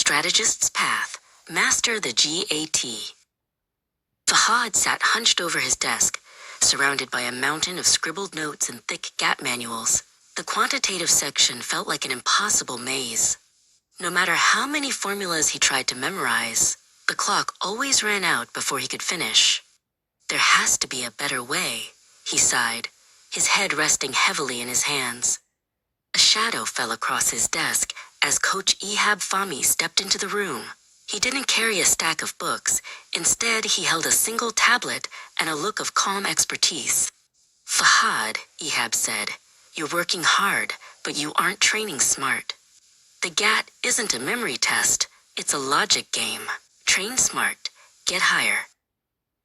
Strategist's Path. Master the GAT. Fahad sat hunched over his desk, surrounded by a mountain of scribbled notes and thick GAT manuals. The quantitative section felt like an impossible maze. No matter how many formulas he tried to memorize, the clock always ran out before he could finish. There has to be a better way, he sighed, his head resting heavily in his hands. A shadow fell across his desk as Coach Ehab Fahmy stepped into the room. He didn't carry a stack of books. Instead, he held a single tablet and a look of calm expertise. "Fahad," Ehab said, "you're working hard, but you aren't training smart. The GAT isn't a memory test, it's a logic game. Train smart, get higher."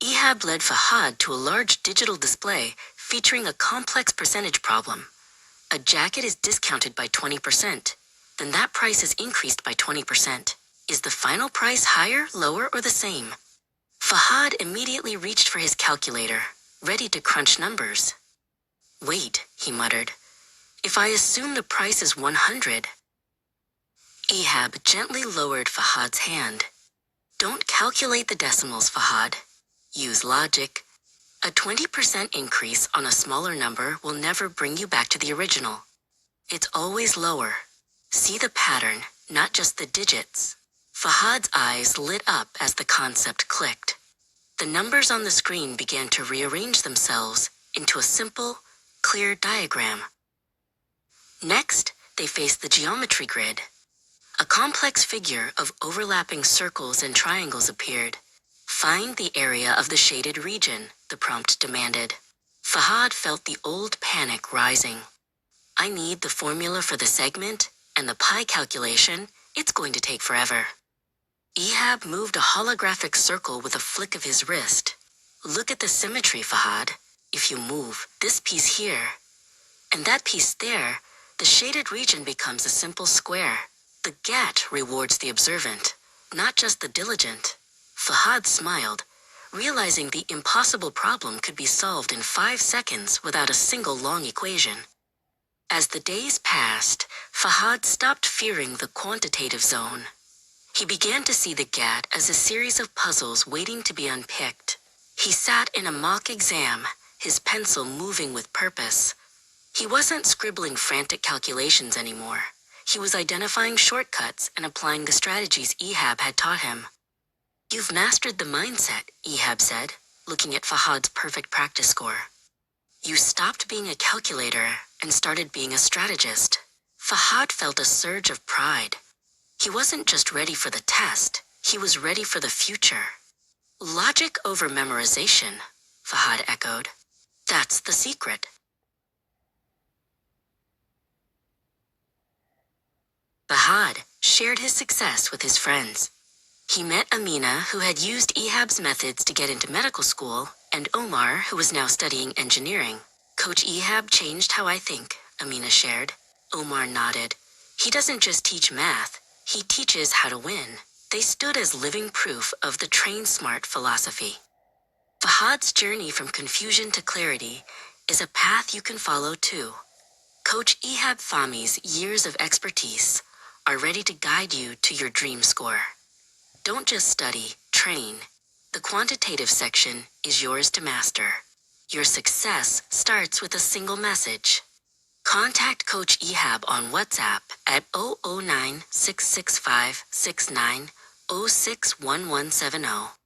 Ehab led Fahad to a large digital display featuring a complex percentage problem. A jacket is discounted by 20%. Then that price is increased by 20%. Is the final price higher, lower, or the same? Fahad immediately reached for his calculator, ready to crunch numbers. "Wait," he muttered. "If I assume the price is 100? Ehab gently lowered Fahad's hand. "Don't calculate the decimals, Fahad. Use logic. A 20% increase on a smaller number will never bring you back to the original. It's always lower. See the pattern, not just the digits." Fahad's eyes lit up as the concept clicked. The numbers on the screen began to rearrange themselves into a simple, clear diagram. Next, they faced the geometry grid. A complex figure of overlapping circles and triangles appeared. "Find the area of the shaded region," the prompt demanded. Fahad felt the old panic rising. "I need the formula for the segment and the pi calculation. It's going to take forever." Ehab moved a holographic circle with a flick of his wrist. "Look at the symmetry, Fahad. If you move this piece here and that piece there, the shaded region becomes a simple square. The GAT rewards the observant, not just the diligent." Fahad smiled, realizing the impossible problem could be solved in 5 seconds without a single long equation. As the days passed, Fahad stopped fearing the quantitative zone. He began to see the GAT as a series of puzzles waiting to be unpicked. He sat in a mock exam, his pencil moving with purpose. He wasn't scribbling frantic calculations anymore. He was identifying shortcuts and applying the strategies Ehab had taught him. "You've mastered the mindset," Ehab said, looking at Fahad's perfect practice score. "You stopped being a calculator and started being a strategist." Fahad felt a surge of pride. He wasn't just ready for the test, he was ready for the future. "Logic over memorization," Fahad echoed. "That's the secret." Fahad shared his success with his friends. He met Amina, who had used Ehab's methods to get into medical school, and Omar, who was now studying engineering. "Coach Ehab changed how I think," Amina shared. Omar nodded. "He doesn't just teach math, he teaches how to win." They stood as living proof of the train smart philosophy. Fahad's journey from confusion to clarity is a path you can follow too. Coach Ehab Fahmy's years of expertise are ready to guide you to your dream score. Don't just study, train. The quantitative section is yours to master. Your success starts with a single message. Contact Coach Ehab on WhatsApp at 009 665 69 061170.